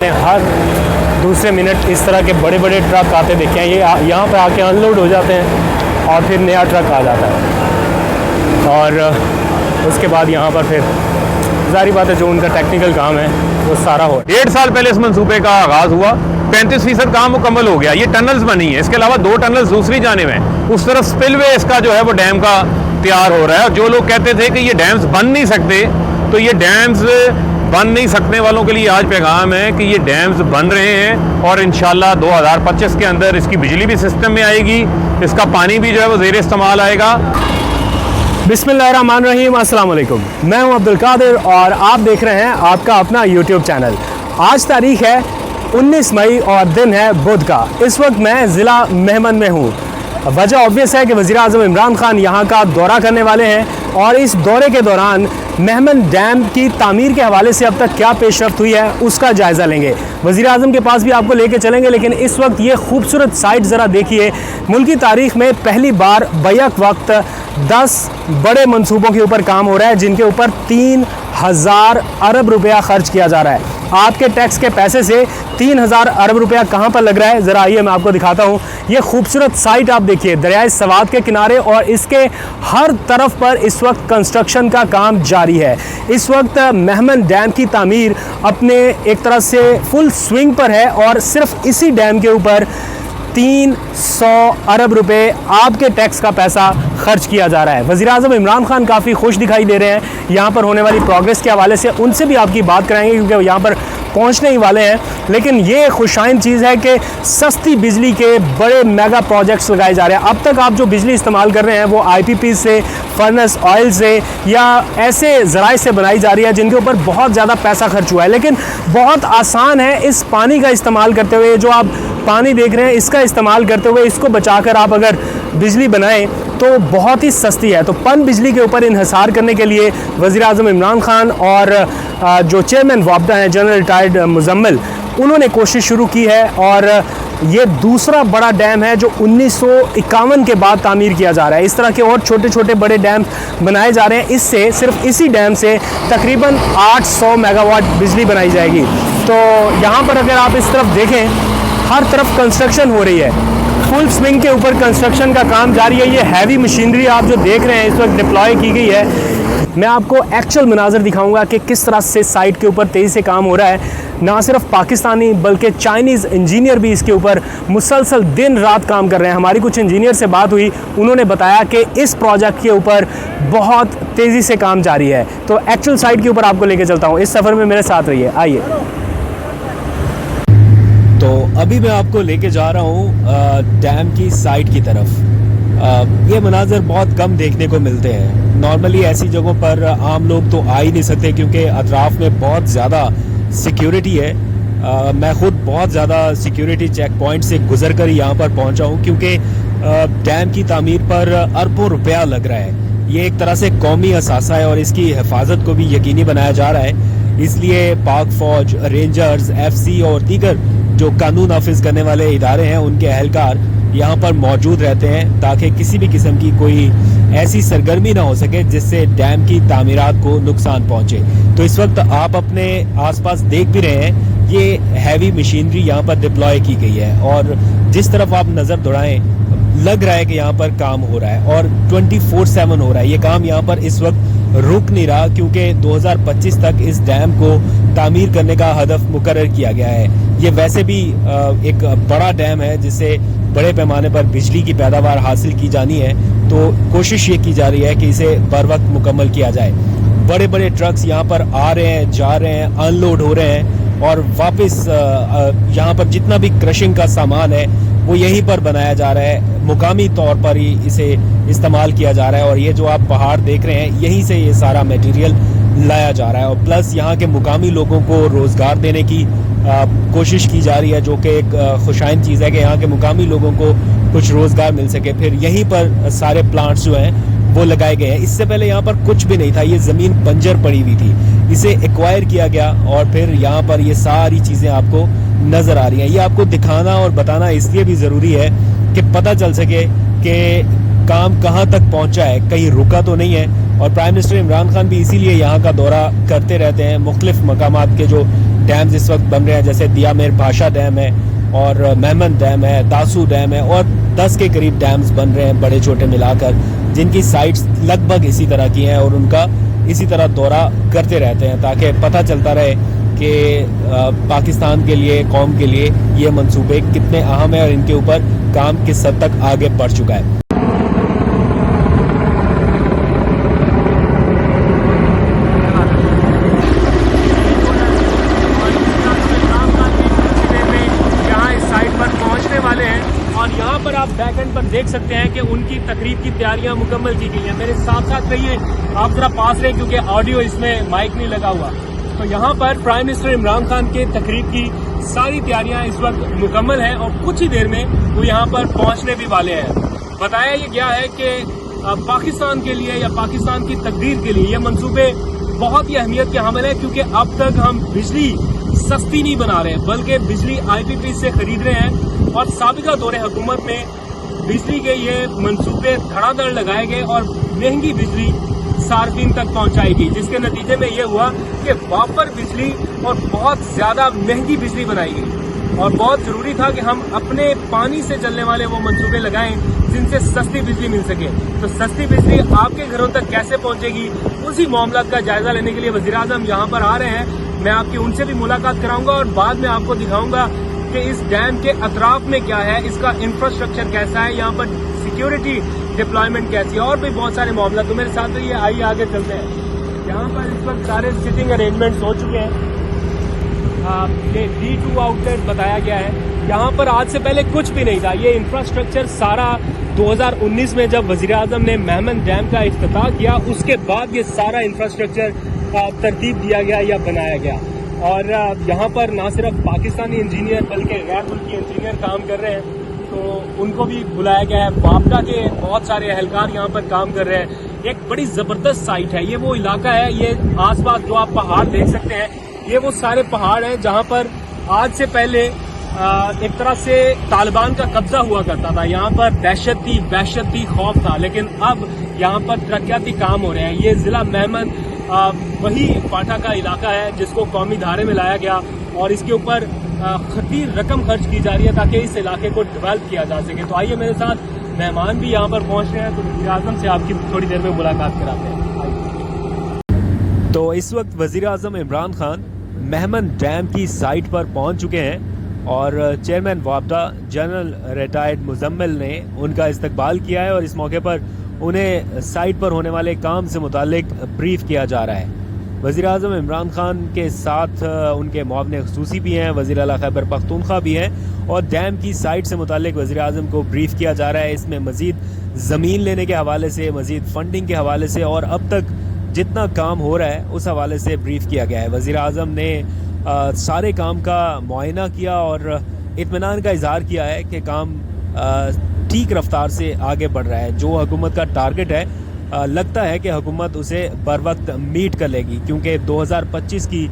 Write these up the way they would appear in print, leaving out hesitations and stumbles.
हर दूसरे मिनट इस तरह के बड़े बड़े ट्रक आते देखे हैं। ये यहाँ पे आके अनलोड हो जाते हैं और फिर नया ट्रक आ जाता है और उसके बाद यहाँ पर फिर जारी बात है जो उनका टेक्निकल काम है वो सारा हो। 1.5 साल पहले इस मंसूबे का आगाज हुआ, 35% काम मुकम्मल हो गया। ये टनल्स बनी है, इसके अलावा 2 टनल्स दूसरी जानिब हैं। उस तरफ स्पिलवे इसका जो है वो डैम का तैयार हो रहा है। और जो लोग कहते थे कि ये डैम्स बन नहीं सकते, तो ये डैम्स बन नहीं सकने वालों के लिए आज पैगाम है कि ये डैम्स बन रहे हैं और इंशाल्लाह 2025 के अंदर इसकी बिजली भी सिस्टम में आएगी, इसका पानी भी जो है वो ज़ेर इस्तेमाल आएगा। बिस्मिल्लाहिर्रहमानिर्रहीम, अस्सलाम वालेकुम। मैं हूं अब्दुल कादिर और आप देख रहे हैं आपका अपना यूट्यूब चैनल। आज तारीख है 19 मई और दिन है बुध का। इस वक्त मैं ज़िला मेहमन में हूं। वजह ऑब्वियस है कि वज़ीर आज़म इमरान खान यहाँ का दौरा करने वाले हैं और इस दौरे के दौरान मेहमन डैम की तामीर के हवाले से अब तक क्या पेशरफ्त हुई है उसका जायज़ा लेंगे। वज़ीर आज़म के पास भी आपको लेके चलेंगे, लेकिन इस वक्त ये खूबसूरत साइट ज़रा देखिए। मुल्क की तारीख़ में पहली बार बैक वक्त 10 बड़े मंसूबों के ऊपर काम हो रहा है, जिनके ऊपर 3000 अरब रुपया खर्च किया जा रहा है। आपके टैक्स के पैसे से 3000 अरब रुपया कहाँ पर लग रहा है, ज़रा आइए मैं आपको दिखाता हूँ। ये खूबसूरत साइट आप देखिए दरियाए सवात के किनारे और इसके हर तरफ पर इस वक्त कंस्ट्रक्शन का काम जारी है। इस वक्त मेहमन डैम की तामीर अपने एक तरह से फुल स्विंग पर है और सिर्फ इसी डैम के ऊपर 300 अरब रुपए आपके टैक्स का पैसा खर्च किया जा रहा है। वज़ीर आज़म इमरान खान काफ़ी खुश दिखाई दे रहे हैं यहाँ पर होने वाली प्रोग्रेस के हवाले से। उनसे भी आपकी बात कराएंगे क्योंकि वो यहाँ पर पहुँचने ही वाले हैं। लेकिन ये खुशाइन चीज़ है कि सस्ती बिजली के बड़े मेगा प्रोजेक्ट्स लगाए जा रहे हैं। अब तक आप जो बिजली इस्तेमाल कर रहे हैं वो IPP से, फर्नेस ऑयल से या ऐसे ज़राए से बनाई जा रही है जिनके ऊपर बहुत ज़्यादा पैसा खर्च हुआ है। लेकिन बहुत आसान है इस पानी का इस्तेमाल करते हुए, जो आप पानी देख रहे हैं इसका इस्तेमाल करते हुए इसको बचाकर आप अगर बिजली बनाएं तो बहुत ही सस्ती है। तो पन बिजली के ऊपर इन्हिसार करने के लिए वज़ीर आज़म इमरान खान और जो चेयरमैन वापदा हैं जनरल रिटायर्ड मुजम्मिल, उन्होंने कोशिश शुरू की है और ये दूसरा बड़ा डैम है जो 1951 के बाद तामीर किया जा रहा है। इस तरह के और छोटे छोटे बड़े डैम बनाए जा रहे हैं। इससे सिर्फ इसी डैम से तकरीबन 800 मेगावाट बिजली बनाई जाएगी। तो यहाँ पर अगर आप इस तरफ देखें हर तरफ कंस्ट्रक्शन हो रही है, फुल स्विंग के ऊपर कंस्ट्रक्शन का काम जारी है। ये हैवी मशीनरी आप जो देख रहे हैं इस वक्त डिप्लॉय की गई है। मैं आपको एक्चुअल मनाजर दिखाऊंगा कि किस तरह से साइट के ऊपर तेज़ी से काम हो रहा है। ना सिर्फ पाकिस्तानी बल्कि चाइनीज़ इंजीनियर भी इसके ऊपर मुसलसल दिन रात काम कर रहे हैं। हमारी कुछ इंजीनियर से बात हुई, उन्होंने बताया कि इस प्रोजेक्ट के ऊपर बहुत तेज़ी से काम जारी है। तो एक्चुअल साइट के ऊपर आपको लेके चलता हूँ, इस सफ़र में मेरे साथ रहिए। आइए। तो अभी मैं आपको लेके जा रहा हूँ डैम की साइट की तरफ। ये मनाजर बहुत कम देखने को मिलते हैं। नॉर्मली ऐसी जगहों पर आम लोग तो आ ही नहीं सकते क्योंकि अतराफ में बहुत ज़्यादा सिक्योरिटी है। मैं ख़ुद बहुत ज़्यादा सिक्योरिटी चेक पॉइंट से गुजर कर यहाँ पर पहुँचा हूँ क्योंकि डैम की तामीर पर अरबों रुपया लग रहा है। ये एक तरह से कौमी असासा है और इसकी हिफाजत को भी यकीनी बनाया जा रहा है। इसलिए पाक फ़ौज, रेंजर्स, FC और दीगर जो कानून नाफिज करने वाले इदारे हैं उनके अहलकार यहाँ पर मौजूद रहते हैं ताकि किसी भी किस्म की कोई ऐसी सरगर्मी ना हो सके जिससे डैम की तामीरात को नुकसान पहुँचे। तो इस वक्त आप अपने आसपास देख भी रहे हैं ये हैवी मशीनरी यहाँ पर डिप्लॉय की गई है और जिस तरफ आप नज़र दौड़ाएं लग रहा है कि यहाँ पर काम हो रहा है और 24/7 हो रहा है। ये काम यहाँ पर इस वक्त रुक नहीं रहा क्योंकि 2025 तक इस डैम को तामीर करने का हदफ मुकर्रर किया गया है। ये वैसे भी एक बड़ा डैम है जिससे बड़े पैमाने पर बिजली की पैदावार हासिल की जानी है, तो कोशिश ये की जा रही है कि इसे बर वक्त मुकम्मल किया जाए। बड़े बड़े ट्रक्स यहाँ पर आ रहे हैं, जा रहे हैं, अनलोड हो रहे हैं और वापस यहाँ पर जितना भी क्रशिंग का सामान है वो यहीं पर बनाया जा रहा है। मुकामी तौर पर ही इसे इस्तेमाल किया जा रहा है और ये जो आप पहाड़ देख रहे हैं यहीं से ये सारा मटेरियल लाया जा रहा है और प्लस यहाँ के मुकामी लोगों को रोज़गार देने की कोशिश की जा रही है, जो कि एक खुशाइन चीज़ है कि यहाँ के मुकामी लोगों को कुछ रोज़गार मिल सके। फिर यहीं पर सारे प्लांट्स जो हैं वो लगाए गए हैं। इससे पहले यहाँ पर कुछ भी नहीं था, ये ज़मीन बंजर पड़ी हुई थी, इसे एक्वायर किया गया और फिर यहाँ पर ये सारी चीज़ें आपको नज़र आ रही हैं। ये आपको दिखाना और बताना इसलिए भी ज़रूरी है कि पता चल सके कि काम कहाँ तक पहुँचा है, कहीं रुका तो नहीं है। और प्राइम मिनिस्टर इमरान खान भी इसीलिए यहाँ का दौरा करते रहते हैं, मुख्तलिफ मकामात के जो डैम्स इस वक्त बन रहे हैं, जैसे दियामेर भाषा डैम है और मेहमन डैम है, दासू डैम है और 10 के करीब डैम्स बन रहे हैं बड़े छोटे मिलाकर, जिनकी साइट्स लगभग इसी तरह की हैं और उनका इसी तरह दौरा करते रहते हैं ताकि पता चलता रहे कि पाकिस्तान के लिए, कौम के लिए ये मंसूबे कितने अहम हैं और इनके ऊपर काम किस हद तक आगे बढ़ चुका है। और यहाँ पर आप बैक एंड पर देख सकते हैं कि उनकी तकरीब की तैयारियां मुकम्मल की गई हैं। मेरे साथ साथ रहिए, आप जरा पास रहे क्योंकि ऑडियो इसमें माइक नहीं लगा हुआ। तो यहाँ पर प्राइम मिनिस्टर इमरान खान के तकरीब की सारी तैयारियां इस वक्त मुकम्मल हैं और कुछ ही देर में वो यहाँ पर पहुँचने भी वाले हैं। बताया ये गया है कि पाकिस्तान के लिए या पाकिस्तान की तकदीर के लिए ये मंसूबे बहुत ही अहमियत के हामिल है, क्योंकि अब तक हम बिजली सस्ती नहीं बना रहे बल्कि बिजली IPP से खरीद रहे हैं और साबिका दौरे हुकूमत में बिजली के ये मंसूबे धड़ाधड़ लगाए गए और महंगी बिजली सार्फिन तक पहुंचाई गई, जिसके नतीजे में ये हुआ कि वापर बिजली और बहुत ज्यादा महंगी बिजली बनाई गई। और बहुत जरूरी था कि हम अपने पानी से चलने वाले वो मंसूबे लगाएं जिनसे सस्ती बिजली मिल सके। तो सस्ती बिजली आपके घरों तक कैसे पहुंचेगी, उसी मामला का जायजा लेने के लिए वज़ीर आज़म यहाँ पर आ रहे हैं। मैं आपकी उनसे भी मुलाकात कराऊंगा और बाद में आपको दिखाऊंगा कि इस डैम के अतराफ में क्या है, इसका इंफ्रास्ट्रक्चर कैसा है, यहाँ पर सिक्योरिटी डिप्लॉयमेंट कैसी है और भी बहुत सारे मामला। तो मेरे साथ ये आइए आगे चलते हैं। यहाँ पर इस वक्त सारे सिटिंग अरेंजमेंट्स हो चुके हैं। ये D2 आउटलेट बताया गया है। यहाँ पर आज से पहले कुछ भी नहीं था। ये इंफ्रास्ट्रक्चर सारा 2019 में जब वज़ीर आज़म ने मेहमन डैम का इफ्तिताह किया, उसके बाद ये सारा इंफ्रास्ट्रक्चर तरतीब दिया गया या बनाया गया। और यहाँ पर ना सिर्फ पाकिस्तानी इंजीनियर बल्कि गैर मुल्की इंजीनियर काम कर रहे हैं, तो उनको भी बुलाया गया है। वापडा के बहुत सारे एहलकार यहाँ पर काम कर रहे हैं। एक बड़ी ज़बरदस्त साइट है। ये वो इलाका है, ये आसपास जो आप पहाड़ देख सकते हैं, ये वो सारे पहाड़ हैं जहाँ पर आज से पहले एक तरह से तालिबान का कब्जा हुआ करता था। यहाँ पर दहशत थी, खौफ था, लेकिन अब यहाँ पर तरक्याती काम हो रहे हैं। ये जिला मेहमन वही पाटा का इलाका है जिसको कौमी धारे में लाया गया और इसके ऊपर खतीर रकम खर्च की जा रही है ताकि इस इलाके को डेवलप किया जा सके। तो आइए मेरे साथ, मेहमान भी यहाँ पर पहुँच रहे हैं, तो वज़ीर आज़म से आपकी थोड़ी देर में मुलाकात कराते हैं। तो इस वक्त वज़ीर आज़म इमरान खान मेहमन डैम की साइट पर पहुँच चुके हैं और चेयरमैन वापडा जनरल रिटायर्ड मुजम्मिल ने उनका इस्तकबाल किया है और इस मौके पर उन्हें साइट पर होने वाले काम से मुतालिक ब्रीफ किया जा रहा है। वज़ीर आज़म इमरान खान के साथ उनके मुआविन ख़ुसूसी भी हैं, वज़ीर आला खैबर पख्तूनख्वा भी हैं और डैम की साइट से मुतालिक वज़ीर आज़म को ब्रीफ किया जा रहा है। इसमें मज़ीद ज़मीन लेने के हवाले से, मज़ीद फंडिंग के हवाले से और अब तक जितना काम हो रहा है उस हवाले से ब्रीफ किया गया है। वज़ीर आज़म ने सारे काम का मुआयना किया और इत्मीनान का इजहार किया है कि काम ठीक रफ्तार से आगे बढ़ रहा है। जो हुकूमत का टारगेट है, लगता है कि हुकूमत उसे बर वक्त मीट कर लेगी, क्योंकि 2025 की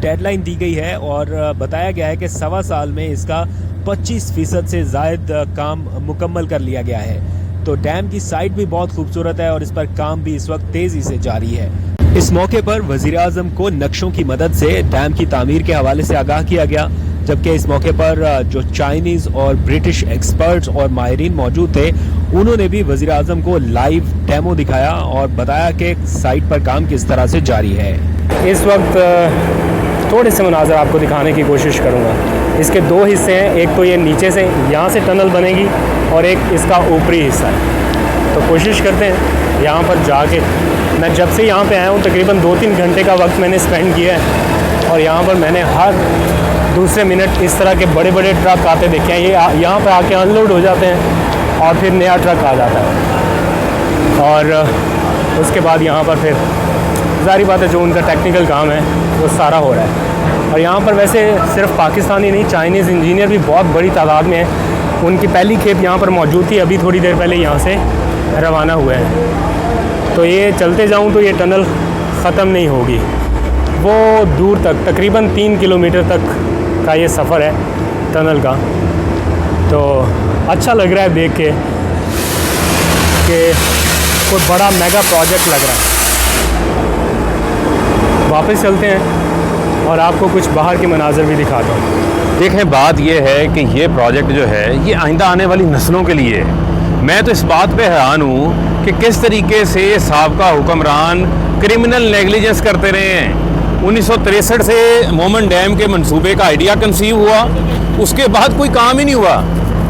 डेडलाइन दी गई है और बताया गया है कि 1.25 साल में इसका 25% से ज़ायद काम मुकम्मल कर लिया गया है। तो डैम की साइट भी बहुत खूबसूरत है और इस पर काम भी इस वक्त तेज़ी से जारी है। इस मौके पर वज़ीर आज़म को नक्शों की मदद से डैम की तामीर के हवाले से आगाह किया गया, जबकि इस मौके पर जो चाइनीज़ और ब्रिटिश एक्सपर्ट्स और माहिरीन मौजूद थे, उन्होंने भी वज़ीर आज़म को लाइव डेमो दिखाया और बताया कि साइट पर काम किस तरह से जारी है। इस वक्त थोड़े से मनाज़र आपको दिखाने की कोशिश करूँगा। इसके 2 हिस्से हैं, एक तो ये नीचे से यहाँ से टनल बनेगी और एक इसका ऊपरी हिस्सा है। तो कोशिश करते हैं यहाँ पर जाके, मैं जब से यहाँ पे आया हूँ तकरीबन 2-3 घंटे का वक्त मैंने स्पेंड किया है और यहाँ पर मैंने हर दूसरे मिनट इस तरह के बड़े बड़े ट्रक आते देखे हैं। ये यहाँ पर आके अनलोड हो जाते हैं और फिर नया ट्रक आ जाता है और उसके बाद यहाँ पर फिर ज़ाहिर बात है जो उनका टेक्निकल काम है वो सारा हो रहा है। और यहाँ पर वैसे सिर्फ पाकिस्तानी नहीं, चाइनीज़ इंजीनियर भी बहुत बड़ी तादाद में हैं। उनकी पहली खेप यहाँ पर मौजूद थी, अभी थोड़ी देर पहले यहाँ से रवाना हुए हैं। तो ये चलते जाऊँ तो ये टनल ख़त्म नहीं होगी, वो दूर तक तकरीबन 3 किलोमीटर तक का ये सफ़र है टनल का। तो अच्छा लग रहा है देख के कि कोई बड़ा मेगा प्रोजेक्ट लग रहा है। वापस चलते हैं। और आपको कुछ बाहर के मनाज़र भी दिखाता हूँ। देखें, बात यह है कि ये प्रोजेक्ट जो है ये आइंदा आने वाली नस्लों के लिए है। मैं तो इस बात पे हैरान हूँ कि किस तरीके से साबका हुक्मरान क्रिमिनल नेगलिजेंस करते रहे हैं। 1963 से मोमन डैम के मंसूबे का आइडिया कंसीव हुआ, उसके बाद कोई काम ही नहीं हुआ।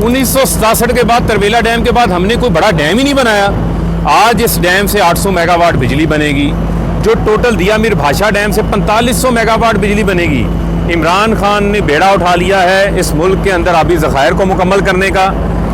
1967 के बाद तरबेला डैम के बाद हमने कोई बड़ा डैम ही नहीं बनाया। आज इस डैम से 800 मेगावाट बिजली बनेगी, जो टोटल दिया मीर भाषा डैम से 4500 मेगावाट बिजली बनेगी। इमरान खान ने बेड़ा उठा लिया है इस मुल्क के अंदर आबी ज़खायर को मुकम्मल करने का।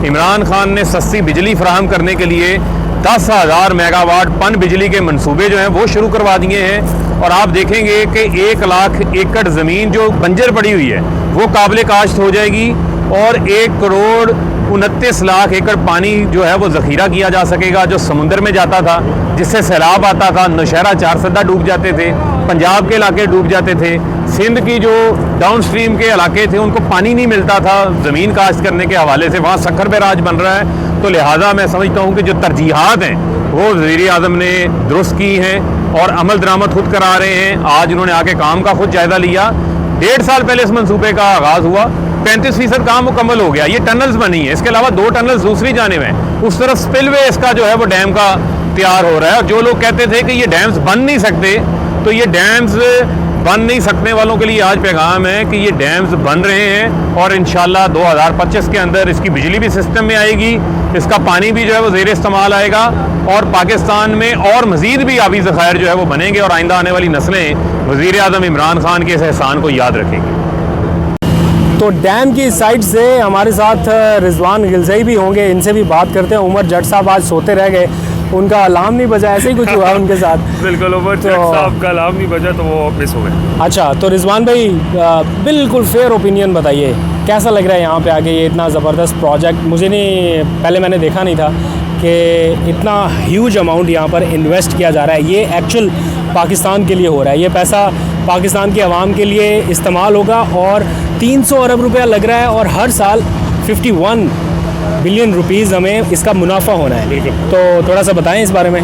इमरान खान ने सस्ती बिजली फराहम करने के लिए 10,000 मेगावाट पन बिजली के मंसूबे जो हैं वो शुरू करवा दिए हैं। और आप देखेंगे कि 1 लाख एकड़ ज़मीन जो बंजर पड़ी हुई है वो काबिल काश्त हो जाएगी और 1 करोड़ 29 लाख एकड़ पानी जो है वो ज़ख़ीरा किया जा सकेगा, जो समुंदर में जाता था, जिससे सैलाब आता था। नौशहरा 4 सदा डूब जाते थे, पंजाब के इलाके डूब जाते थे, सिंध की जो डाउन स्ट्रीम के इलाके थे उनको पानी नहीं मिलता था ज़मीन काश्त करने के हवाले से। वहाँ सक्कर पे राज बन रहा है। तो लिहाजा मैं समझता हूँ कि जो तरजीहात हैं वो वज़ीर आज़म ने दुरुस्त की हैं और अमल दरामद खुद करा रहे हैं। आज उन्होंने आके काम का खुद जायज़ा लिया। 1.5 साल पहले इस मंसूबे का आगाज़ हुआ, 35% काम मुकम्मल हो गया। ये टनल्स बनी है, इसके अलावा 2 टनल्स दूसरी जानिब हैं। उस तरफ स्पिलवे इसका जो है वो डैम का तैयार हो रहा है। और जो लोग कहते थे कि ये डैम्स बन नहीं सकते, तो ये डैम्स बन नहीं सकने वालों के लिए आज पैगाम है कि ये डैम्स बन रहे हैं और इंशाल्लाह 2025 के अंदर इसकी बिजली भी सिस्टम में आएगी, इसका पानी भी जो है वो ज़ेर इस्तेमाल आएगा और पाकिस्तान में और मज़ीद भी आबी ज़खायर जो है वो बनेंगे और आइंदा आने वाली नस्लें वज़ीर आज़म इमरान खान के इस एहसान को याद रखेंगी। तो डैम की साइड से हमारे साथ रिजवान गिलज़ई भी होंगे, इनसे भी बात करते हैं। उमर जट साहब आज सोते रह गए, उनका अलार्म नहीं बजा, ऐसे ही कुछ हुआ उनके साथ। बिल्कुल, उमर जट साहब का अलार्म नहीं बजा तो वो मिस हो गए। अच्छा, तो रिजवान भाई बिल्कुल फेयर ओपिनियन बताइए, कैसा लग रहा है यहाँ पे आके ये इतना ज़बरदस्त प्रोजेक्ट? मुझे नहीं, पहले मैंने देखा नहीं था कि इतना ह्यूज अमाउंट यहाँ पर इन्वेस्ट किया जा रहा है। ये एक्चुअल पाकिस्तान के लिए हो रहा है, ये पैसा पाकिस्तान की आवाम के लिए इस्तेमाल होगा और 300 अरब रुपया लग रहा है और हर साल 51 बिलियन रुपीज़ हमें इसका मुनाफा होना है। बिल्कुल। तो थोड़ा सा बताएं इस बारे में।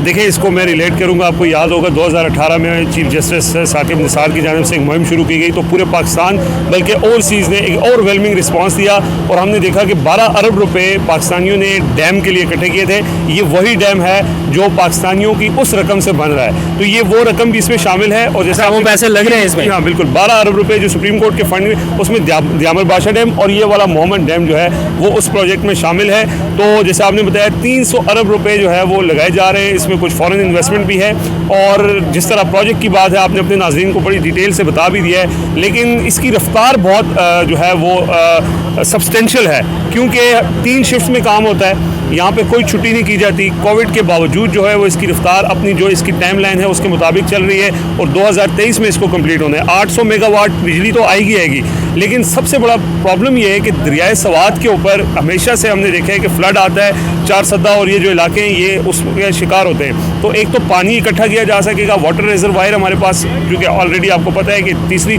देखिए, इसको मैं रिलेट करूंगा। आपको याद होगा 2018 में चीफ जस्टिस साकिब निसार की जानिब से एक मुहिम शुरू की गई, तो पूरे पाकिस्तान बल्कि ओवरसीज़ ने एक ओवरवेलमिंग रिस्पांस दिया और हमने देखा कि 12 अरब रुपए पाकिस्तानियों ने डैम के लिए इकट्ठे किए थे। ये वही डैम है जो पाकिस्तानियों की उस रकम से बन रहा है, तो ये वो रकम भी इसमें शामिल है। और जैसे वो पैसे लग रहे हैं इसमें। हाँ बिल्कुल, 12 अरब रुपए जो सुप्रीम कोर्ट के फंड, उसमें दियामर बादशाह डैम और ये वाला मोहम्मद डैम जो है वो उस प्रोजेक्ट में शामिल है। तो जैसे आपने बताया 300 अरब रुपए जो है वो लगाए जा रहे हैं, इसमें कुछ फॉरेन इन्वेस्टमेंट भी है। और जिस तरह प्रोजेक्ट की बात है आपने अपने नाज़रीन को बड़ी डिटेल से बता भी दिया है, लेकिन इसकी रफ्तार बहुत जो है वो सब्सटेंशियल है, क्योंकि 3 शिफ्ट में काम होता है, यहाँ पे कोई छुट्टी नहीं की जाती। कोविड के बावजूद जो है वो इसकी रफ्तार अपनी जो इसकी टाइम लाइन है उसके मुताबिक चल रही है और 2023 में इसको कंप्लीट होना है। 800 मेगावाट बिजली तो आएगी, लेकिन सबसे बड़ा प्रॉब्लम ये है कि दरियाए सवात के ऊपर हमेशा से हमने देखा है कि फ्लड आता है, 4 सदा और ये जो इलाके हैं ये उसके शिकार होते हैं। तो एक तो पानी इकट्ठा किया जा सकेगा, वाटर रिजर्वायर हमारे पास, क्योंकि ऑलरेडी आपको पता है कि तीसरी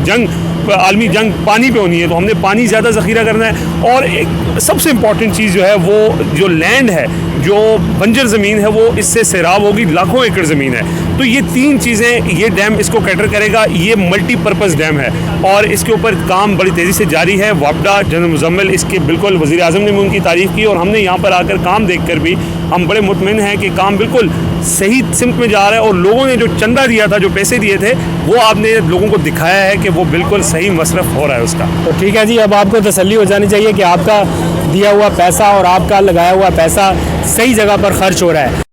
आलमी जंग पानी पे होनी है, तो हमने पानी ज़्यादा ज़ख़ीरा करना है। और एक सबसे इम्पॉर्टेंट चीज़ जो है वो जो लैंड है, जो बंजर ज़मीन है, वो इससे सैराब होगी, लाखों एकड़ ज़मीन है। तो ये 3 चीज़ें ये डैम इसको कैटर करेगा। ये मल्टीपर्पज़ डैम है और इसके ऊपर काम बड़ी तेज़ी से जारी है। वापडा जनरल मुजम्मिल इसके बिल्कुल वज़ीर आज़म ने भी उनकी तारीफ़ की और हमने यहाँ पर आकर काम देख कर भी हम बड़े मुतमिन हैं कि काम बिल्कुल सही सिमत में जा रहा है और लोगों ने जो चंदा दिया था, जो पैसे दिए थे, वो आपने लोगों को दिखाया है कि वो बिल्कुल सही मसरफ हो रहा है उसका। तो ठीक है जी, अब आपको तसल्ली हो जानी चाहिए कि आपका दिया हुआ पैसा और आपका लगाया हुआ पैसा सही जगह पर खर्च हो रहा है।